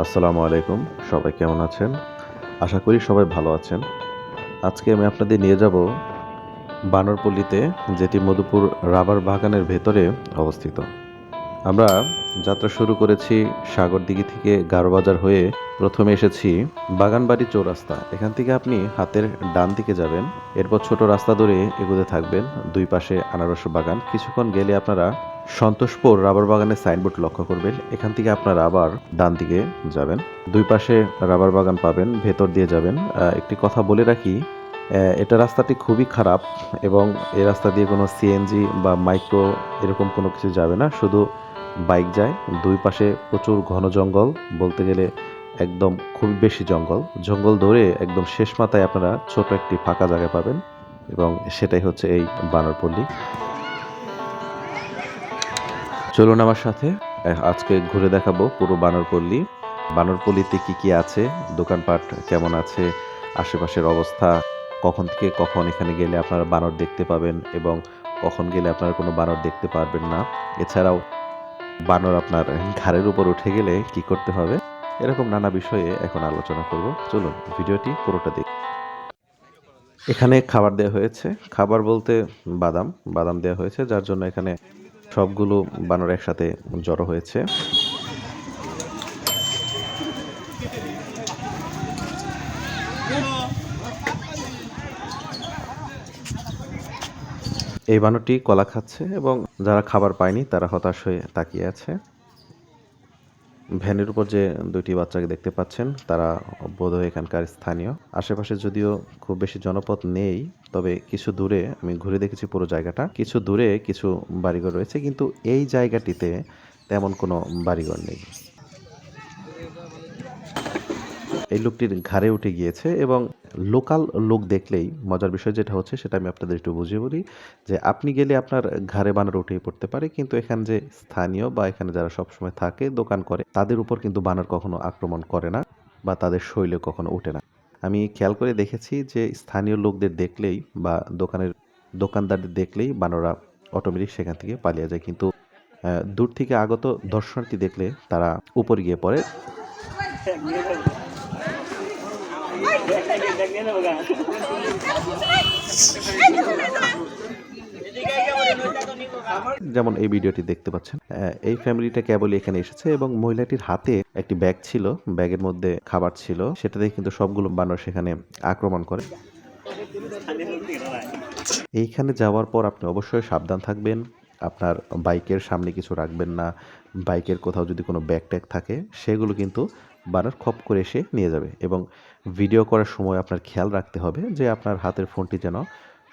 আসসালামু আলাইকুম, সবাই কেমন আছেন? আশা করি সবাই ভালো আছেন। আজকে আমি আপনাদের নিয়ে যাব বানরপল্লীতে, যেটি মধুপুর রাবার বাগানের ভেতরে অবস্থিত। আমরা যাত্রা শুরু করেছি সাগরদিঘি থেকে গারোবাজার হয়ে। প্রথমে এসেছি বাগানবাড়ি চৌরাস্তা। এখান থেকে আপনি হাতের ডান দিকে যাবেন, এরপর ছোট রাস্তা ধরে এগোতে থাকবেন। দুই পাশে আনারস বাগান। কিছুক্ষণ গেলে আপনারা সন্তোষপুর রাবার বাগানের সাইনবোর্ড লক্ষ্য করবেন। এখান থেকে আপনারা আবার ডান দিকে যাবেন, দুই পাশে রাবার বাগান পাবেন, ভেতর দিয়ে যাবেন। একটি কথা বলে রাখি, এটা রাস্তাটি খুবই খারাপ এবং এই রাস্তা দিয়ে কোনো সিএনজি বা মাইক্রো এরকম কোনো কিছু যাবে না, শুধু বাইক যায়। দুই পাশে প্রচুর ঘন জঙ্গল, বলতে গেলে একদম খুবই বেশি জঙ্গল। জঙ্গল ধরে একদম শেষ মাথায় আপনারা ছোট একটি ফাঁকা জায়গা পাবেন এবং সেটাই হচ্ছে এই বানরপল্লী। চলুন আমার সাথে, আজকে ঘুরে দেখাবো পুরো বানরপল্লী। বানরপল্লীতে কি কি আছে, দোকানপাট কেমন আছে, আশেপাশের অবস্থা, কখন থেকে কখন এখানে গেলে আপনারা বানর দেখতে পাবেন এবং কখন গেলে আপনারা কোনো বানর দেখতে পারবেন না। এছাড়াও বানর আপনার ঘাড়ের উপর উঠে গেলে কি করতে হবে, এরকম নানা বিষয়ে এখন আলোচনা করব। চলুন ভিডিওটি পুরোটা দেখুন। এখানে খাবার দেওয়া হয়েছে, খাবার বলতে বাদাম বাদাম দেওয়া হয়েছে, যার জন্য এখানে সবগুলো বানর একসাথে জড়ো হয়েছে। এই বানরটি কলা খাচ্ছে এবং যারা খাবার পায়নি তারা হতাশ হয়ে তাকিয়ে আছে। ভ্যানের উপর যে দুইটি বাচ্চাকে দেখতে পাচ্ছেন তারা বোধহয় এখানকার স্থানীয়। আশেপাশে যদিও খুব বেশি জনপদ নেই, তবে কিছু দূরে আমি ঘুরে দেখেছি পুরো জায়গাটা, কিছু দূরে কিছু বাড়িঘর রয়েছে, কিন্তু এই জায়গাটিতে তেমন কোনো বাড়িঘর নেই। এই লোকটির ঘাড়ে উঠে গিয়েছে এবং লোকাল লোক দেখলেই মজার বিষয় যেটা হচ্ছে সেটা আমি আপনাদের একটু বুঝিয়ে বলি, যে আপনি গেলে আপনার ঘাড়ে বানর উঠেই পড়তে পারে, কিন্তু এখানে যে স্থানীয় বা এখানে যারা সবসময় থাকে দোকান করে তাদের উপর কিন্তু বানর কখনো আক্রমণ করে না বা তাদের শৈলে কখনো উঠে না। আমি খেয়াল করে দেখেছি যে স্থানীয় লোকদের দেখলেই বা দোকানদারদের দেখলেই বানররা অটোমেটিক সেখান থেকে পালিয়ে যায়, কিন্তু দূর থেকে আগত দর্শনার্থী দেখলে তারা উপর গিয়ে পড়ে। যেমন এই ভিডিওটি দেখতে পাচ্ছেন, এই ফ্যামিলিটা কেবলই এখানে এসেছে এবং মহিলাটির হাতে একটি ব্যাগ ছিল, ব্যাগের মধ্যে খাবার ছিল, সেটাতে কিন্তু সবগুলো বানর সেখানে আক্রমণ করে। এইখানে যাওয়ার পর আপনি অবশ্যই সাবধান থাকবেন, আপনার বাইকের সামনে কিছু রাখবেন না। বাইকের কোথাও যদি কোনো ব্যাগ ট্যাগ থাকে সেগুলো কিন্তু বানর খপ করে এসে নিয়ে যাবে। এবং ভিডিও করার সময় আপনার খেয়াল রাখতে হবে যে আপনার হাতের ফোনটি যেন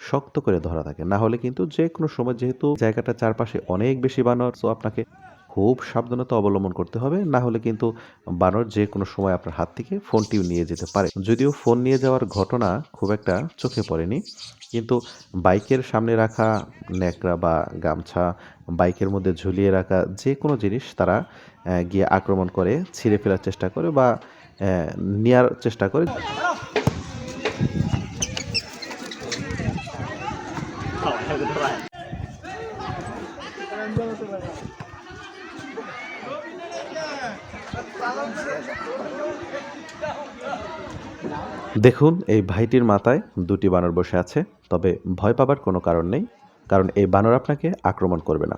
শক্ত করে ধরা থাকে, না হলে কিন্তু যে কোনো সময়, যেহেতু জায়গাটা চারপাশে অনেক বেশি বানর, তো আপনাকে খুব সাবধানতা অবলম্বন করতে হবে, না হলে কিন্তু বানর যে কোনো সময় আপনার হাত থেকে ফোনটিও নিয়ে যেতে পারে। যদিও ফোন নিয়ে যাওয়ার ঘটনা খুব একটা চোখে পড়েনি, কিন্তু বাইকের সামনে রাখা ন্যাকড়া বা গামছা, বাইকের মধ্যে ঝুলিয়ে রাখা যে কোনো জিনিস তারা গিয়ে আক্রমণ করে, ছিঁড়ে ফেলার চেষ্টা করে বা নেয়ার চেষ্টা করে। দেখুন এই ভাইটির মাথায় দুটি বানর বসে আছে, তবে ভয় পাবার কোনো কারণ নেই, কারণ এই বানর আপনাকে আক্রমণ করবে না।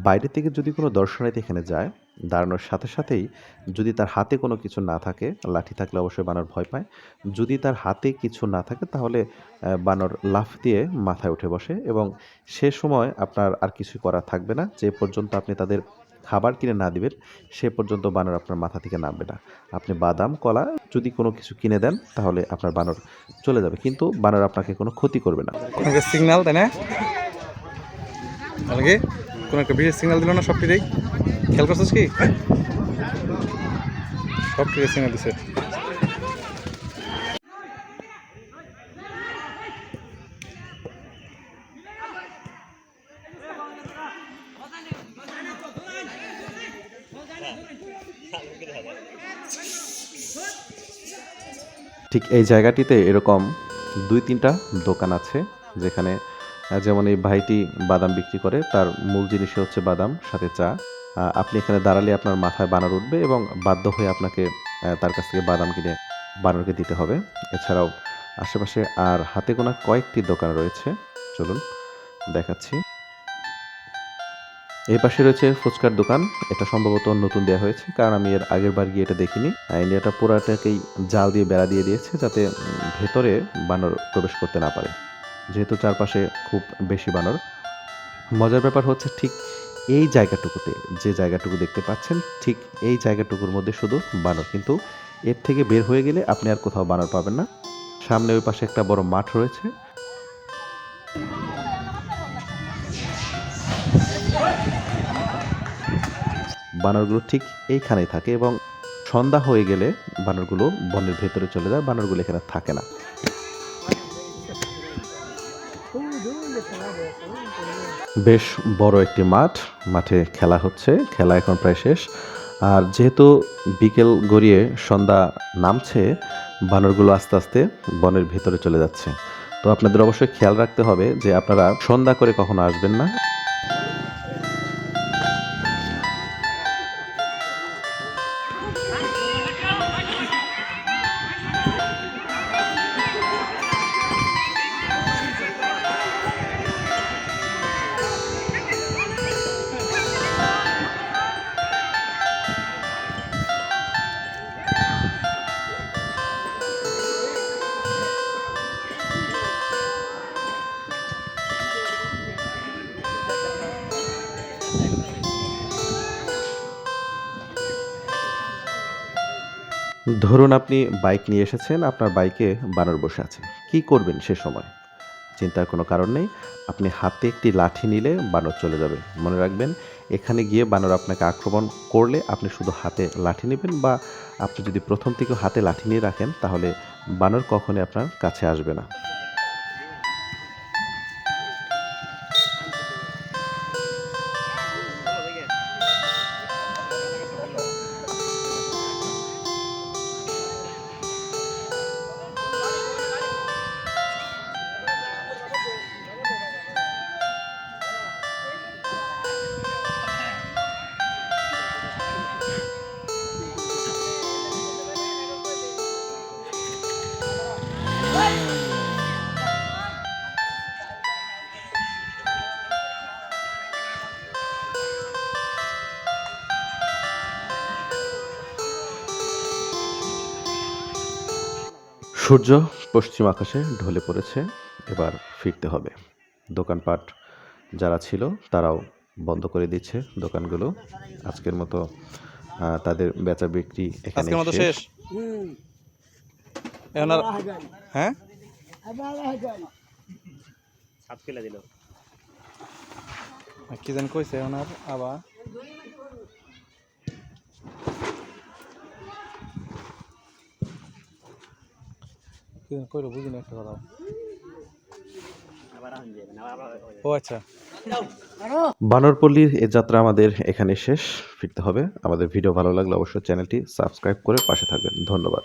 বাইরে থেকে যদি কোনো দর্শনার্থী এখানে যায়, দাঁড়ানোর সাথে সাথেই যদি তার হাতে কোনো কিছু না থাকে, লাঠি থাকলে অবশ্যই বানর ভয় পায়, যদি তার হাতে কিছু না থাকে তাহলে বানর লাফ দিয়ে মাথায় উঠে বসে এবং সে সময় আপনার আর কিছুই করা থাকবে না। যে পর্যন্ত আপনি তাদের খাবার কিনে না দিবেন সে পর্যন্ত বানর আপনার মাথা থেকে নামবে না। আপনি বাদাম, কলা যদি কোনো কিছু কিনে দেন তাহলে আপনার বানর চলে যাবে, কিন্তু বানর আপনাকে কোনো ক্ষতি করবে না। সিগন্যাল তাই না, আগে কোনো একটা বিশেষ সিগন্যাল দিল না সবটিতেই, খেয়াল করছিস কি সবটিতে সিগন্যাল দিছে। ঠিক এই জায়গাটিতে এরকম 2-3টা দোকান আছে যেখানে যেমন এই ভাইটি বাদাম বিক্রি করে, তার মূল জিনিসই হচ্ছে বাদাম, সাথে চা। আপনি এখানে দাঁড়ালে আপনার মাথায় বানর উঠবে এবং বাধ্য হয়ে আপনাকে তার কাছ থেকে বাদাম কিনে বানরকে দিতে হবে। এছাড়াও আশেপাশে আর হাতে গোনা কয়েকটি দোকান রয়েছে। চলুন দেখাচ্ছি। এই পাশে রয়েছে ফুচকার দোকান। এটা সম্ভবত নতুন দেয়া হয়েছে, কারণ আমি এর আগেরবার গিয়ে এটা দেখিনি। এটা পুরাটাকেই জাল দিয়ে বেড়া দিয়ে দিয়েছে, যাতে ভেতরে বানর প্রবেশ করতে না পারে। যেহেতু চারপাশে খুব বেশি বানর। মজার ব্যাপার হচ্ছে ঠিক এই জায়গাটুকুতে, যে জায়গাটুকু দেখতে পাচ্ছেন, ঠিক এই জায়গাটুকুর মধ্যে শুধু বানর। কিন্তু এর থেকে বের হয়ে গেলে আপনি আর কোথাও বানর পাবেন না। সামনে ওই পাশে একটা বড় মাঠ রয়েছে। বানরগুলো ঠিক এইখানেই থাকে এবং সন্ধ্যা হয়ে গেলে বানরগুলো বনের ভেতরে চলে যায়। বানরগুলো এখানে থাকে না। বেশ বড় একটি মাঠ, মাঠে খেলা হচ্ছে। খেলা এখন প্রায় শেষ। আর যেহেতু বিকেল গড়িয়ে সন্ধ্যা নামছে, বানরগুলো আস্তে আস্তে বনের ভেতরে চলে যাচ্ছে। তো আপনাদের অবশ্যই খেয়াল রাখতে হবে যে আপনারা সন্ধ্যা করে কখনো আসবেন না। ধরুন আপনি বাইক নিয়ে এসেছেন, আপনার বাইকে বানর বসে আছে। কি করবেন সে সময়? চিন্তার কোনো কারণ নেই। আপনি হাতে একটি লাঠি নিলে বানর চলে যাবে। মনে রাখবেন, এখানে গিয়ে বানর আপনাকে আক্রমণ করলে আপনি শুধু হাতে লাঠি নেবেন, বা আপনি যদি প্রথম থেকেও হাতে লাঠি নিয়ে রাখেন, তাহলে বানর কখনোই আপনার কাছে আসবে না। সূর্য পশ্চিম আকাশে ঢলে পড়েছে। এবার ফিরতে হবে। দোকানপাট যারা ছিল তারাও বন্ধ করে দিচ্ছে দোকানগুলো। আজকের মতো তাদের বেচা বিক্রি এখানেই আজকের মতো শেষ। শেষ। এখন আর হ্যাঁ কি জানি কইছে এখন আর আবার কি জানি কইলো বুঝিনি একটা কথা। ও আচ্ছা। বানরপল্লীর এ যাত্রা আমাদের এখানে শেষ। ফিরতে হবে। আমাদের ভিডিও ভালো লাগলে অবশ্যই চ্যানেলটি সাবস্ক্রাইব করে পাশে থাকবেন। ধন্যবাদ।